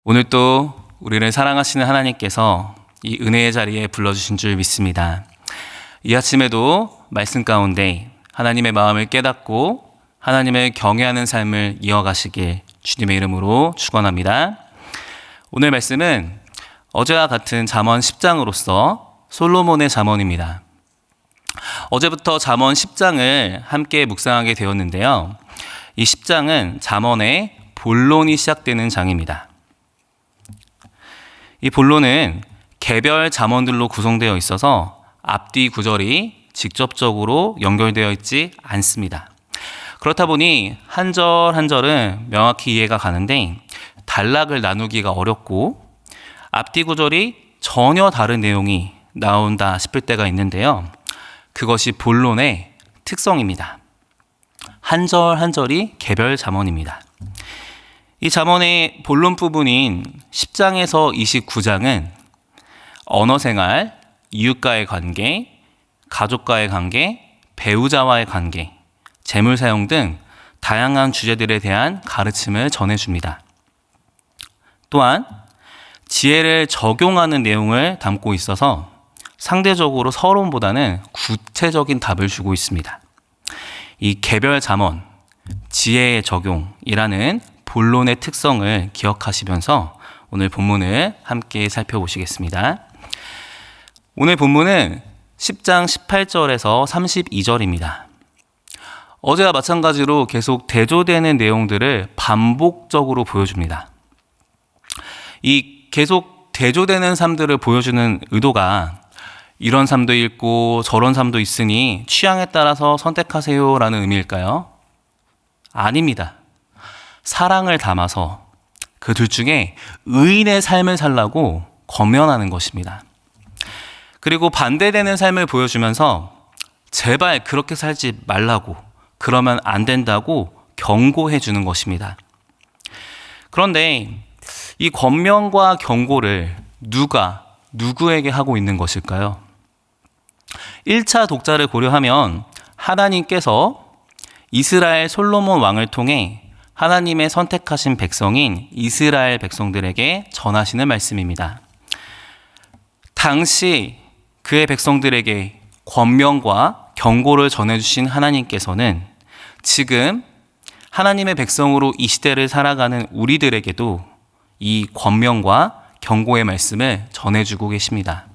오늘 또 우리를 사랑하시는 하나님께서 이 은혜의 자리에 불러주신 줄 믿습니다. 이 아침에도 말씀 가운데 하나님의 마음을 깨닫고 하나님을 경외하는 삶을 이어가시길 주님의 이름으로 축원합니다. 오늘 말씀은 어제와 같은 잠언 10장으로서 솔로몬의 잠언입니다. 어제부터 잠언 10장을 함께 묵상하게 되었는데요. 이 10장은 잠언의 본론이 시작되는 장입니다. 이 본론은 개별 잠언들로 구성되어 있어서 앞뒤 구절이 직접적으로 연결되어 있지 않습니다. 그렇다 보니 한 절 한 절은 명확히 이해가 가는데 단락을 나누기가 어렵고 앞뒤 구절이 전혀 다른 내용이 나온다 싶을 때가 있는데요. 그것이 본론의 특성입니다. 한 절 한 절이 개별 잠언입니다. 이 잠언의 본론 부분인 10장에서 29장은 언어생활, 이웃과의 관계, 가족과의 관계, 배우자와의 관계, 재물 사용 등 다양한 주제들에 대한 가르침을 전해줍니다. 또한 지혜를 적용하는 내용을 담고 있어서 상대적으로 서론보다는 구체적인 답을 주고 있습니다. 이 개별 잠언, 지혜의 적용이라는 본론의 특성을 기억하시면서 오늘 본문을 함께 살펴보시겠습니다. 오늘 본문은 10장 18절에서 32절입니다. 어제와 마찬가지로 계속 대조되는 내용들을 반복적으로 보여줍니다. 이 계속 대조되는 삶들을 보여주는 의도가 이런 삶도 있고 저런 삶도 있으니 취향에 따라서 선택하세요 라는 의미일까요? 아닙니다. 사랑을 담아서 그 둘 중에 의인의 삶을 살라고 권면하는 것입니다. 그리고 반대되는 삶을 보여주면서 제발 그렇게 살지 말라고, 그러면 안 된다고 경고해 주는 것입니다. 그런데 이 권면과 경고를 누가 누구에게 하고 있는 것일까요? 1차 독자를 고려하면 하나님께서 이스라엘 솔로몬 왕을 통해 하나님의 선택하신 백성인 이스라엘 백성들에게 전하시는 말씀입니다. 당시 그의 백성들에게 권면과 경고를 전해주신 하나님께서는 지금 하나님의 백성으로 이 시대를 살아가는 우리들에게도 이 권면과 경고의 말씀을 전해주고 계십니다.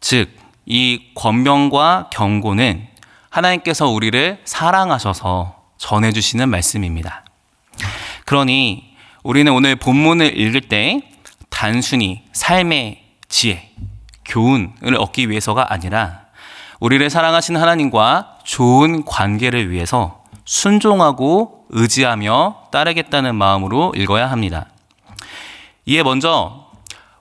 즉, 이 권면과 경고는 하나님께서 우리를 사랑하셔서 전해주시는 말씀입니다. 그러니 우리는 오늘 본문을 읽을 때 단순히 삶의 지혜, 교훈을 얻기 위해서가 아니라 우리를 사랑하시는 하나님과 좋은 관계를 위해서 순종하고 의지하며 따르겠다는 마음으로 읽어야 합니다. 이에 먼저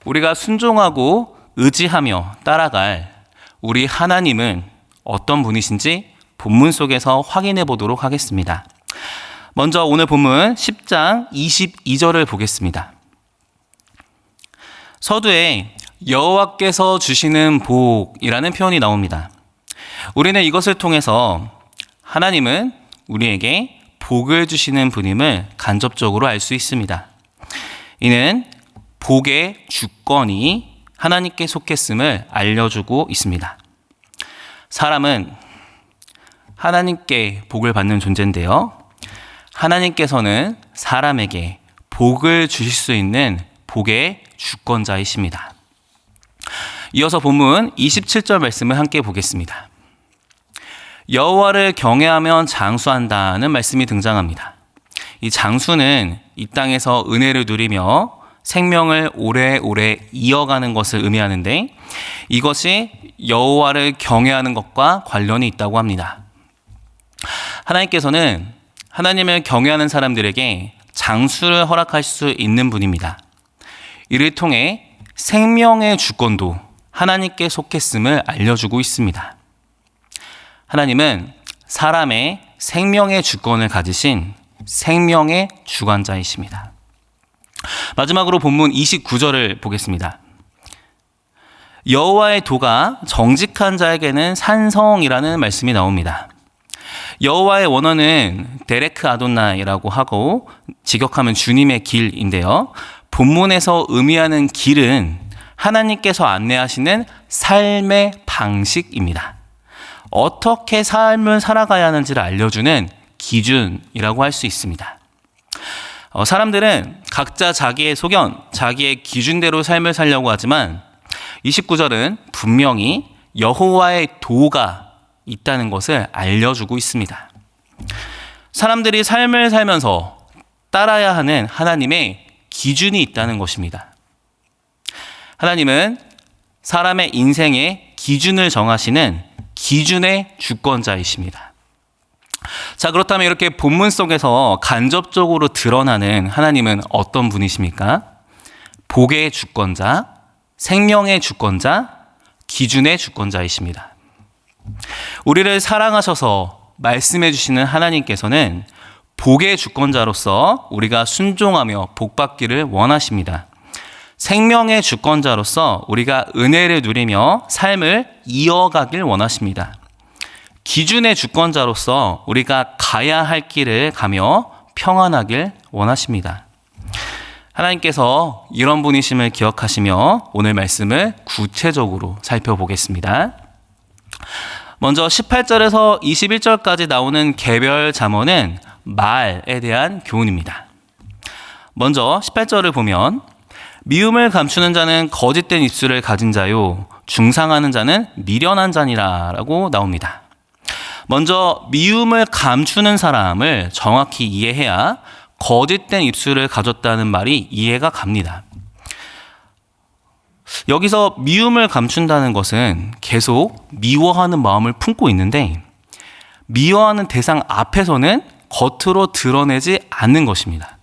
우리가 순종하고 의지하며 따라갈 우리 하나님은 어떤 분이신지 본문 속에서 확인해 보도록 하겠습니다. 먼저 오늘 본문 10장 22절을 보겠습니다. 서두에 여호와께서 주시는 복이라는 표현이 나옵니다. 우리는 이것을 통해서 하나님은 우리에게 복을 주시는 분임을 간접적으로 알 수 있습니다. 이는 복의 주권이 하나님께 속했음을 알려주고 있습니다. 사람은 하나님께 복을 받는 존재인데요. 하나님께서는 사람에게 복을 주실 수 있는 복의 주권자이십니다. 이어서 본문 27절 말씀을 함께 보겠습니다. 여호와를 경외하면 장수한다는 말씀이 등장합니다. 이 장수는 이 땅에서 은혜를 누리며 생명을 오래오래 이어가는 것을 의미하는데 이것이 여호와를 경외하는 것과 관련이 있다고 합니다. 하나님께서는 하나님을 경외하는 사람들에게 장수를 허락할 수 있는 분입니다. 이를 통해 생명의 주권도 하나님께 속했음을 알려주고 있습니다. 하나님은 사람의 생명의 주권을 가지신 생명의 주관자이십니다. 마지막으로 본문 29절을 보겠습니다. 여호와의 도가 정직한 자에게는 산성이라는 말씀이 나옵니다. 여호와의 원어는 데레크 아돈나이라고 하고 직역하면 주님의 길인데요. 본문에서 의미하는 길은 하나님께서 안내하시는 삶의 방식입니다. 어떻게 삶을 살아가야 하는지를 알려주는 기준이라고 할 수 있습니다. 사람들은 각자 자기의 소견, 자기의 기준대로 삶을 살려고 하지만 29절은 분명히 여호와의 도가 있다는 것을 알려주고 있습니다. 사람들이 삶을 살면서 따라야 하는 하나님의 기준이 있다는 것입니다. 하나님은 사람의 인생의 기준을 정하시는 기준의 주권자이십니다. 자, 그렇다면 이렇게 본문 속에서 간접적으로 드러나는 하나님은 어떤 분이십니까? 복의 주권자, 생명의 주권자, 기준의 주권자이십니다. 우리를 사랑하셔서 말씀해 주시는 하나님께서는 복의 주권자로서 우리가 순종하며 복받기를 원하십니다. 생명의 주권자로서 우리가 은혜를 누리며 삶을 이어가길 원하십니다. 기준의 주권자로서 우리가 가야 할 길을 가며 평안하길 원하십니다. 하나님께서 이런 분이심을 기억하시며 오늘 말씀을 구체적으로 살펴보겠습니다. 먼저 18절에서 21절까지 나오는 개별 잠언은 말에 대한 교훈입니다. 먼저 18절을 보면 미움을 감추는 자는 거짓된 입술을 가진 자요 중상하는 자는 미련한 자니라 라고 나옵니다. 먼저 미움을 감추는 사람을 정확히 이해해야 거짓된 입술을 가졌다는 말이 이해가 갑니다. 여기서 미움을 감춘다는 것은 계속 미워하는 마음을 품고 있는데 미워하는 대상 앞에서는 겉으로 드러내지 않는 것입니다.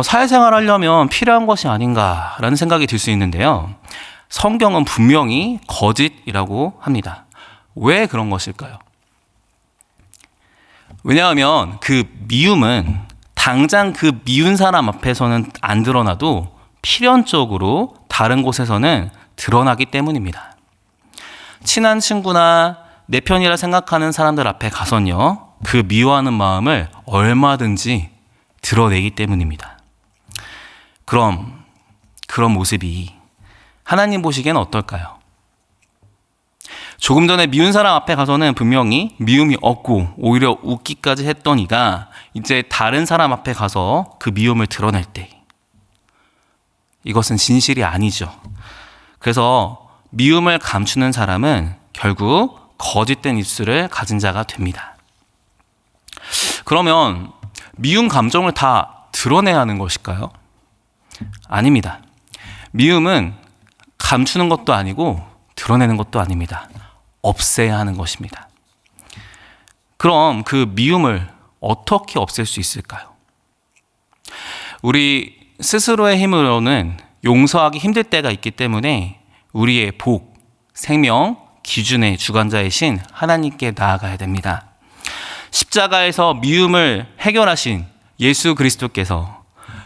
사회생활 하려면 필요한 것이 아닌가라는 생각이 들 수 있는데요. 성경은 분명히 거짓이라고 합니다. 왜 그런 것일까요? 왜냐하면 그 미움은 당장 그 미운 사람 앞에서는 안 드러나도 필연적으로 다른 곳에서는 드러나기 때문입니다. 친한 친구나 내 편이라 생각하는 사람들 앞에 가선요, 그 미워하는 마음을 얼마든지 드러내기 때문입니다. 그럼 그런 모습이 하나님 보시기엔 어떨까요? 조금 전에 미운 사람 앞에 가서는 분명히 미움이 없고 오히려 웃기까지 했던 이가 이제 다른 사람 앞에 가서 그 미움을 드러낼 때 이것은 진실이 아니죠. 그래서 미움을 감추는 사람은 결국 거짓된 입술을 가진 자가 됩니다. 그러면 미움 감정을 다 드러내야 하는 것일까요? 아닙니다. 미움은 감추는 것도 아니고 드러내는 것도 아닙니다. 없애야 하는 것입니다. 그럼 그 미움을 어떻게 없앨 수 있을까요? 우리 스스로의 힘으로는 용서하기 힘들 때가 있기 때문에 우리의 복, 생명, 기준의 주관자이신 하나님께 나아가야 됩니다. 십자가에서 미움을 해결하신 예수 그리스도께서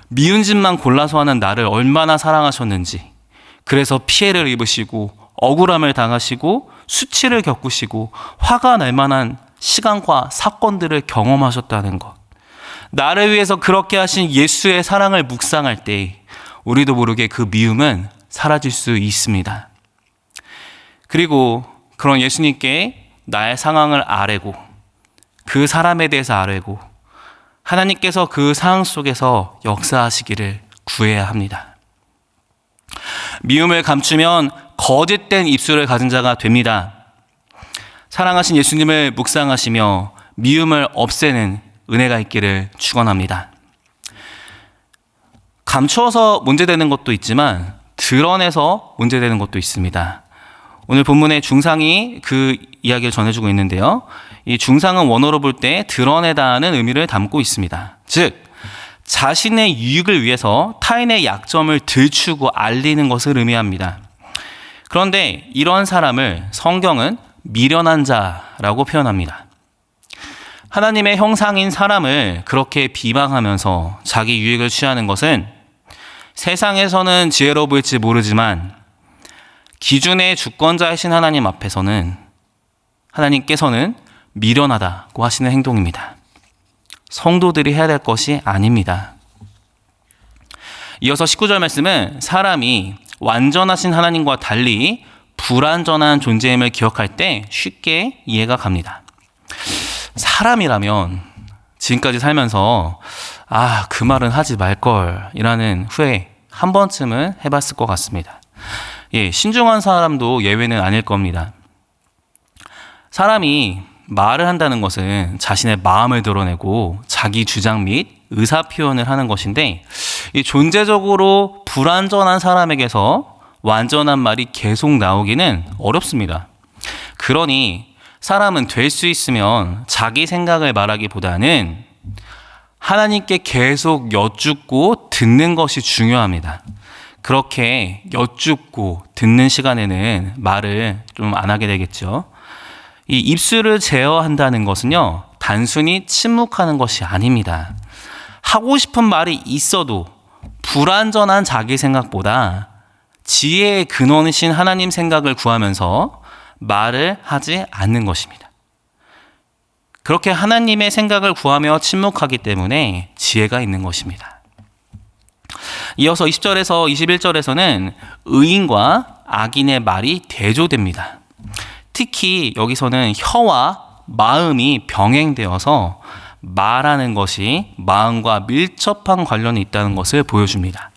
미운 짓만 골라서 하는 나를 얼마나 사랑하셨는지, 그래서 피해를 입으시고 억울함을 당하시고 수치를 겪으시고 화가 날 만한 시간과 사건들을 경험하셨다는 것, 나를 위해서 그렇게 하신 예수의 사랑을 묵상할 때 우리도 모르게 그 미움은 사라질 수 있습니다. 그리고 그런 예수님께 나의 상황을 아뢰고 그 사람에 대해서 아뢰고 하나님께서 그 상황 속에서 역사하시기를 구해야 합니다. 미움을 감추면 거짓된 입술을 가진 자가 됩니다. 사랑하신 예수님을 묵상하시며 미움을 없애는 은혜가 있기를 축원합니다. 감추어서 문제되는 것도 있지만 드러내서 문제되는 것도 있습니다. 오늘 본문의 중상이 그 이야기를 전해주고 있는데요. 이 중상은 원어로 볼 때 드러내다는 의미를 담고 있습니다. 즉 자신의 유익을 위해서 타인의 약점을 들추고 알리는 것을 의미합니다. 그런데 이런 사람을 성경은 미련한 자라고 표현합니다. 하나님의 형상인 사람을 그렇게 비방하면서 자기 유익을 취하는 것은 세상에서는 지혜로워 보일지 모르지만 기준의 주권자이신 하나님 앞에서는, 하나님께서는 미련하다고 하시는 행동입니다. 성도들이 해야 될 것이 아닙니다. 이어서 19절 말씀은 사람이 완전하신 하나님과 달리 불완전한 존재임을 기억할 때 쉽게 이해가 갑니다. 사람이라면 지금까지 살면서 그 말은 하지 말걸 이라는 후회 한 번쯤은 해봤을 것 같습니다. 신중한 사람도 예외는 아닐 겁니다. 사람이 말을 한다는 것은 자신의 마음을 드러내고 자기 주장 및 의사 표현을 하는 것인데 이 존재적으로 불완전한 사람에게서 완전한 말이 계속 나오기는 어렵습니다. 그러니 사람은 될 수 있으면 자기 생각을 말하기보다는 하나님께 계속 여쭙고 듣는 것이 중요합니다. 그렇게 여쭙고 듣는 시간에는 말을 좀 안 하게 되겠죠. 이 입술을 제어한다는 것은요, 단순히 침묵하는 것이 아닙니다. 하고 싶은 말이 있어도 불완전한 자기 생각보다 지혜의 근원이신 하나님 생각을 구하면서 말을 하지 않는 것입니다. 그렇게 하나님의 생각을 구하며 침묵하기 때문에 지혜가 있는 것입니다. 이어서 20절에서 21절에서는 의인과 악인의 말이 대조됩니다. 특히 여기서는 혀와 마음이 병행되어서 말하는 것이 마음과 밀접한 관련이 있다는 것을 보여줍니다.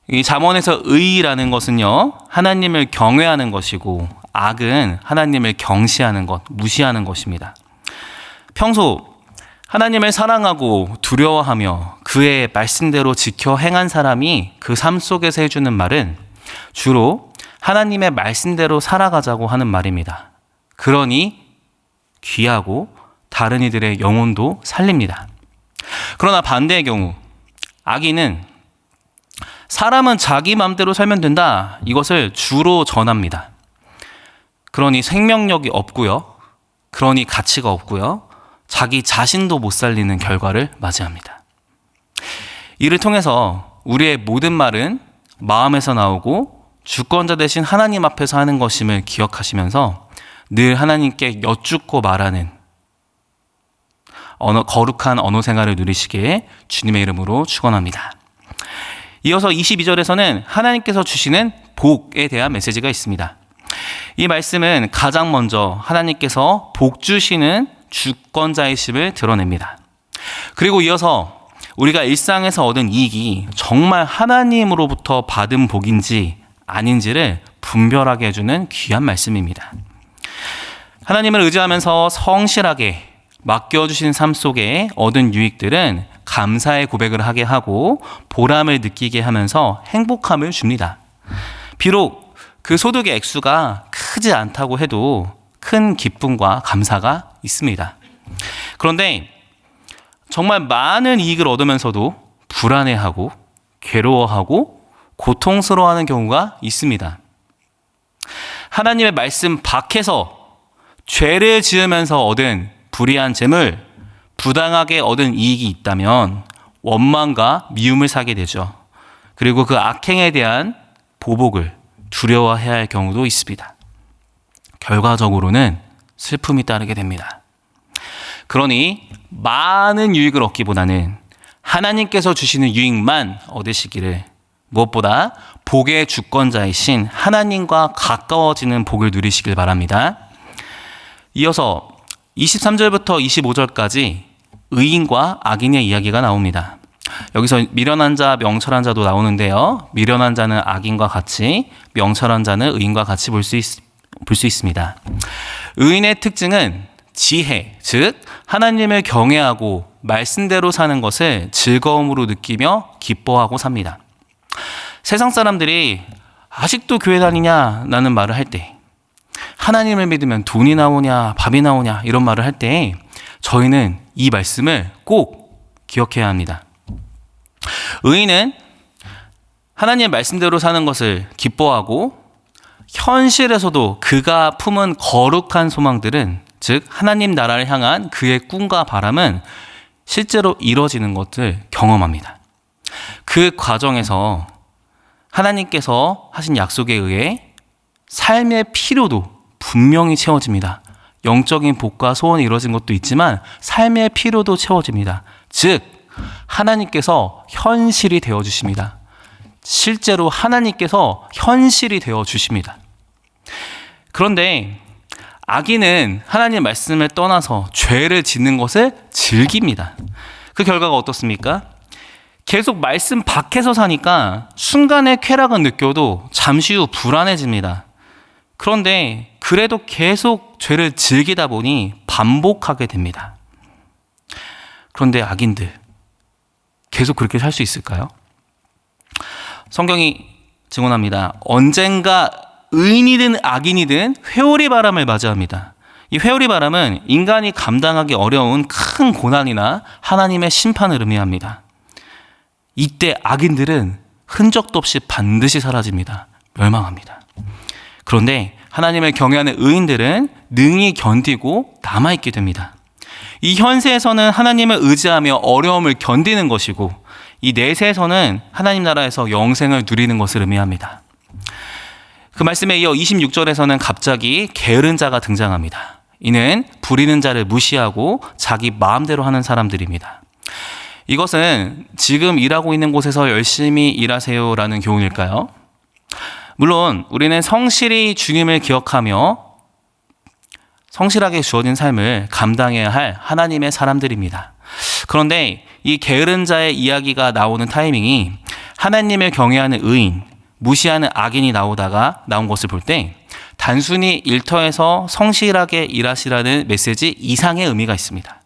이 잠언에서 의라는 것은요, 하나님을 경외하는 것이고 악은 하나님을 경시하는 것, 무시하는 것입니다. 평소 하나님을 사랑하고 두려워하며 그의 말씀대로 지켜 행한 사람이 그 삶 속에서 해주는 말은 주로 하나님의 말씀대로 살아가자고 하는 말입니다. 그러니 귀하고 다른 이들의 영혼도 살립니다. 그러나 반대의 경우 악인은 사람은 자기 마음대로 살면 된다, 이것을 주로 전합니다. 그러니 생명력이 없고요, 그러니 가치가 없고요, 자기 자신도 못 살리는 결과를 맞이합니다. 이를 통해서 우리의 모든 말은 마음에서 나오고 주권자 되신 하나님 앞에서 하는 것임을 기억하시면서 늘 하나님께 여쭙고 말하는 거룩한 언어 생활을 누리시기에 주님의 이름으로 축원합니다. 이어서 22절에서는 하나님께서 주시는 복에 대한 메시지가 있습니다. 이 말씀은 가장 먼저 하나님께서 복 주시는 주권자이심을 드러냅니다. 그리고 이어서 우리가 일상에서 얻은 이익이 정말 하나님으로부터 받은 복인지 아닌지를 분별하게 해주는 귀한 말씀입니다. 하나님을 의지하면서 성실하게 맡겨주신 삶 속에 얻은 유익들은 감사의 고백을 하게 하고 보람을 느끼게 하면서 행복함을 줍니다. 비록 그 소득의 액수가 크지 않다고 해도 큰 기쁨과 감사가 있습니다. 그런데 정말 많은 이익을 얻으면서도 불안해하고 괴로워하고 고통스러워하는 경우가 있습니다. 하나님의 말씀 밖에서 죄를 지으면서 얻은 불의한 재물, 부당하게 얻은 이익이 있다면 원망과 미움을 사게 되죠. 그리고 그 악행에 대한 보복을 두려워해야 할 경우도 있습니다. 결과적으로는 슬픔이 따르게 됩니다. 그러니 많은 유익을 얻기보다는 하나님께서 주시는 유익만 얻으시기를, 무엇보다 복의 주권자이신 하나님과 가까워지는 복을 누리시길 바랍니다. 이어서 23절부터 25절까지 의인과 악인의 이야기가 나옵니다. 여기서 미련한 자, 명철한 자도 나오는데요. 미련한 자는 악인과 같이, 명철한 자는 의인과 같이 볼 수 있습니다. 의인의 특징은 지혜, 즉 하나님을 경외하고 말씀대로 사는 것을 즐거움으로 느끼며 기뻐하고 삽니다. 세상 사람들이 아직도 교회 다니냐 라는 말을 할 때, 하나님을 믿으면 돈이 나오냐 밥이 나오냐 이런 말을 할 때 저희는 이 말씀을 꼭 기억해야 합니다. 의인은 하나님의 말씀대로 사는 것을 기뻐하고 현실에서도 그가 품은 거룩한 소망들은, 즉 하나님 나라를 향한 그의 꿈과 바람은 실제로 이루어지는 것을 경험합니다. 그 과정에서 하나님께서 하신 약속에 의해 삶의 필요도 분명히 채워집니다. 영적인 복과 소원이 이루어진 것도 있지만 삶의 필요도 채워집니다. 즉 하나님께서 현실이 되어주십니다. 실제로 하나님께서 현실이 되어주십니다. 그런데 악인은 하나님 말씀을 떠나서 죄를 짓는 것을 즐깁니다. 그 결과가 어떻습니까? 계속 말씀 밖에서 사니까 순간의 쾌락은 느껴도 잠시 후 불안해집니다. 그런데 그래도 계속 죄를 즐기다 보니 반복하게 됩니다. 그런데 악인들 계속 그렇게 살 수 있을까요? 성경이 증언합니다. 언젠가 의인이든 악인이든 회오리 바람을 맞이합니다. 이 회오리 바람은 인간이 감당하기 어려운 큰 고난이나 하나님의 심판을 의미합니다. 이때 악인들은 흔적도 없이 반드시 사라집니다. 멸망합니다. 그런데 하나님을 경외하는 의인들은 능히 견디고 남아있게 됩니다. 이 현세에서는 하나님을 의지하며 어려움을 견디는 것이고 이 내세에서는 하나님 나라에서 영생을 누리는 것을 의미합니다. 그 말씀에 이어 26절에서는 갑자기 게으른 자가 등장합니다. 이는 부리는 자를 무시하고 자기 마음대로 하는 사람들입니다. 이것은 지금 일하고 있는 곳에서 열심히 일하세요라는 교훈일까요? 물론 우리는 성실히 주님을 기억하며 성실하게 주어진 삶을 감당해야 할 하나님의 사람들입니다. 그런데 이 게으른 자의 이야기가 나오는 타이밍이 하나님을 경외하는 의인, 무시하는 악인이 나온 것을 볼 때 단순히 일터에서 성실하게 일하시라는 메시지 이상의 의미가 있습니다.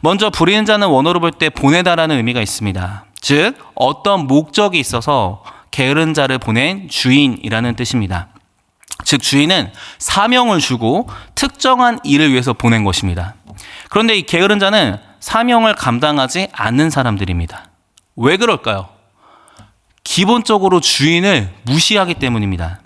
먼저 부리는 자는 원어로 볼 때 보내다라는 의미가 있습니다. 즉 어떤 목적이 있어서 게으른 자를 보낸 주인이라는 뜻입니다. 즉 주인은 사명을 주고 특정한 일을 위해서 보낸 것입니다. 그런데 이 게으른 자는 사명을 감당하지 않는 사람들입니다. 왜 그럴까요? 기본적으로 주인을 무시하기 때문입니다.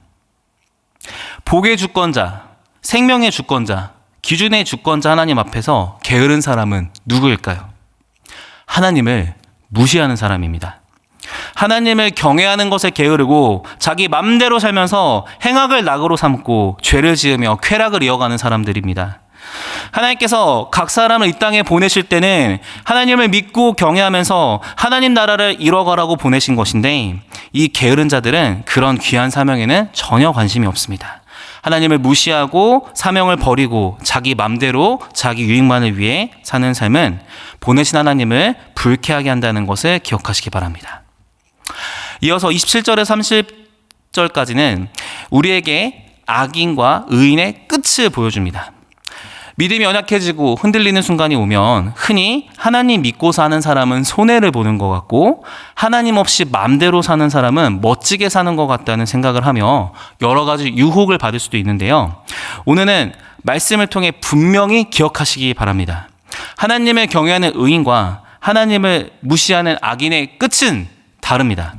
복의 주권자, 생명의 주권자, 기준의 주권자 하나님 앞에서 게으른 사람은 누구일까요? 하나님을 무시하는 사람입니다. 하나님을 경외하는 것에 게으르고 자기 맘대로 살면서 행악을 낙으로 삼고 죄를 지으며 쾌락을 이어가는 사람들입니다. 하나님께서 각 사람을 이 땅에 보내실 때는 하나님을 믿고 경외하면서 하나님 나라를 이뤄가라고 보내신 것인데 이 게으른 자들은 그런 귀한 사명에는 전혀 관심이 없습니다. 하나님을 무시하고 사명을 버리고 자기 맘대로 자기 유익만을 위해 사는 삶은 보내신 하나님을 불쾌하게 한다는 것을 기억하시기 바랍니다. 이어서 27절에서 30절까지는 우리에게 악인과 의인의 끝을 보여줍니다. 믿음이 연약해지고 흔들리는 순간이 오면 흔히 하나님 믿고 사는 사람은 손해를 보는 것 같고 하나님 없이 마음대로 사는 사람은 멋지게 사는 것 같다는 생각을 하며 여러 가지 유혹을 받을 수도 있는데요. 오늘은 말씀을 통해 분명히 기억하시기 바랍니다. 하나님을 경외하는 의인과 하나님을 무시하는 악인의 끝은 다릅니다.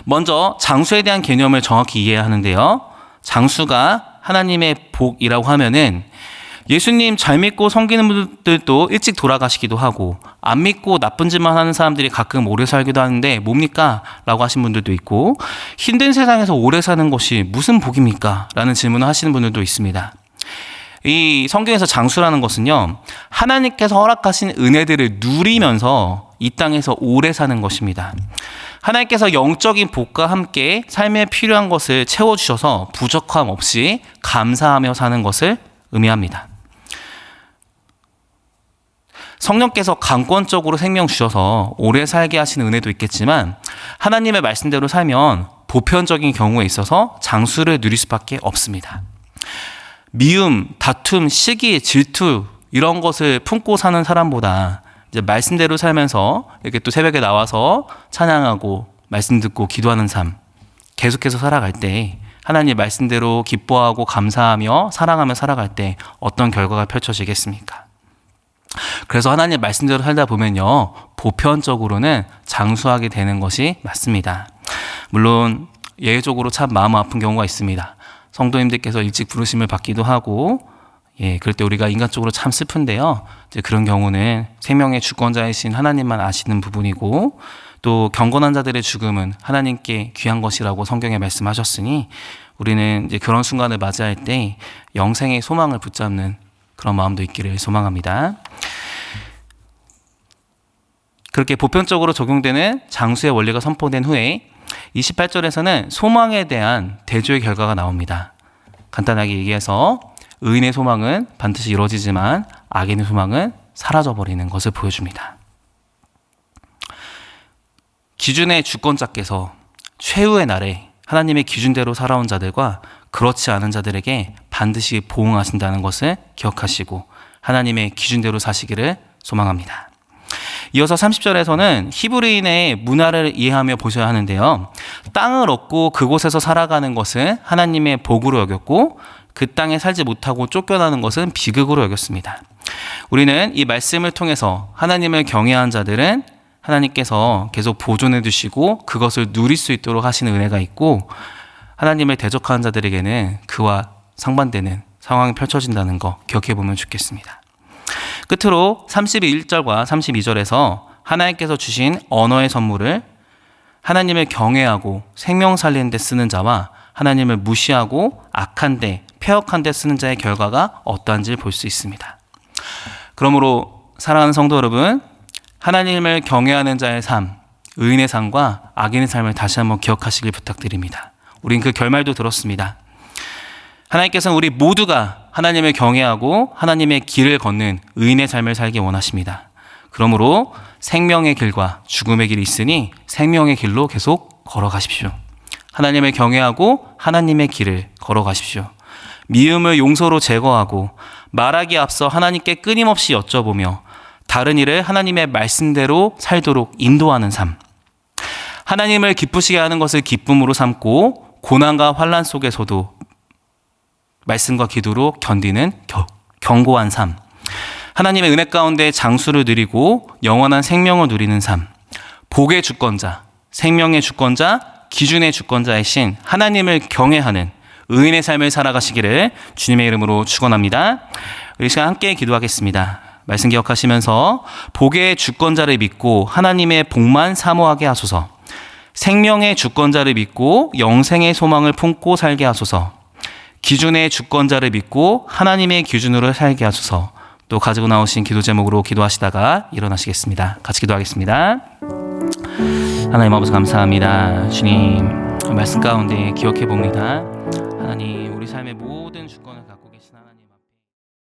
먼저 장수에 대한 개념을 정확히 이해해야 하는데요. 장수가 하나님의 복이라고 하면은 예수님 잘 믿고 섬기는 분들도 일찍 돌아가시기도 하고 안 믿고 나쁜 짓만 하는 사람들이 가끔 오래 살기도 하는데 뭡니까? 라고 하신 분들도 있고 힘든 세상에서 오래 사는 것이 무슨 복입니까? 라는 질문을 하시는 분들도 있습니다. 이 성경에서 장수라는 것은요, 하나님께서 허락하신 은혜들을 누리면서 이 땅에서 오래 사는 것입니다. 하나님께서 영적인 복과 함께 삶에 필요한 것을 채워주셔서 부족함 없이 감사하며 사는 것을 의미합니다. 성령께서 강권적으로 생명 주셔서 오래 살게 하시는 은혜도 있겠지만 하나님의 말씀대로 살면 보편적인 경우에 있어서 장수를 누릴 수밖에 없습니다. 미움, 다툼, 시기, 질투 이런 것을 품고 사는 사람보다 이제 말씀대로 살면서 이렇게 또 새벽에 나와서 찬양하고 말씀 듣고 기도하는 삶 계속해서 살아갈 때 하나님 말씀대로 기뻐하고 감사하며 사랑하며 살아갈 때 어떤 결과가 펼쳐지겠습니까? 그래서 하나님 말씀대로 살다 보면요, 보편적으로는 장수하게 되는 것이 맞습니다. 물론 예외적으로 참 마음 아픈 경우가 있습니다. 성도님들께서 일찍 부르심을 받기도 하고, 그럴 때 우리가 인간적으로 참 슬픈데요. 이제 그런 경우는 생명의 주권자이신 하나님만 아시는 부분이고, 또 경건한 자들의 죽음은 하나님께 귀한 것이라고 성경에 말씀하셨으니 우리는 이제 그런 순간을 맞이할 때 영생의 소망을 붙잡는 그런 마음도 있기를 소망합니다. 그렇게 보편적으로 적용되는 장수의 원리가 선포된 후에 28절에서는 소망에 대한 대조의 결과가 나옵니다. 간단하게 얘기해서 의인의 소망은 반드시 이루어지지만 악인의 소망은 사라져버리는 것을 보여줍니다. 기준의 주권자께서 최후의 날에 하나님의 기준대로 살아온 자들과 그렇지 않은 자들에게 반드시 보응하신다는 것을 기억하시고 하나님의 기준대로 사시기를 소망합니다. 이어서 30절에서는 히브리인의 문화를 이해하며 보셔야 하는데요. 땅을 얻고 그곳에서 살아가는 것은 하나님의 복으로 여겼고 그 땅에 살지 못하고 쫓겨나는 것은 비극으로 여겼습니다. 우리는 이 말씀을 통해서 하나님을 경외한 자들은 하나님께서 계속 보존해 두시고 그것을 누릴 수 있도록 하시는 은혜가 있고 하나님을 대적하는 자들에게는 그와 상반되는 상황이 펼쳐진다는 거 기억해 보면 좋겠습니다. 끝으로 31절과 32절에서 하나님께서 주신 언어의 선물을 하나님을 경외하고 생명 살리는 데 쓰는 자와 하나님을 무시하고 악한 데, 폐역한 데 쓰는 자의 결과가 어떠한지를 볼 수 있습니다. 그러므로 사랑하는 성도 여러분, 하나님을 경외하는 자의 삶, 의인의 삶과 악인의 삶을 다시 한번 기억하시길 부탁드립니다. 우린 그 결말도 들었습니다. 하나님께서는 우리 모두가 하나님을 경외하고 하나님의 길을 걷는 의인의 삶을 살기 원하십니다. 그러므로 생명의 길과 죽음의 길이 있으니 생명의 길로 계속 걸어가십시오. 하나님을 경외하고 하나님의 길을 걸어가십시오. 미움을 용서로 제거하고 말하기에 앞서 하나님께 끊임없이 여쭤보며 다른 일을 하나님의 말씀대로 살도록 인도하는 삶. 하나님을 기쁘시게 하는 것을 기쁨으로 삼고 고난과 환난 속에서도 말씀과 기도로 견디는 견고한 삶. 하나님의 은혜 가운데 장수를 누리고 영원한 생명을 누리는 삶. 복의 주권자, 생명의 주권자, 기준의 주권자의 신 하나님을 경외하는 의인의 삶을 살아가시기를 주님의 이름으로 축원합니다. 우리 시간 함께 기도하겠습니다. 말씀 기억하시면서 복의 주권자를 믿고 하나님의 복만 사모하게 하소서. 생명의 주권자를 믿고 영생의 소망을 품고 살게 하소서. 기준의 주권자를 믿고 하나님의 기준으로 살게 하소서. 또 가지고 나오신 기도 제목으로 기도하시다가 일어나시겠습니다. 같이 기도하겠습니다. 하나님 아버지 감사합니다. 주님 말씀 가운데 기억해 봅니다.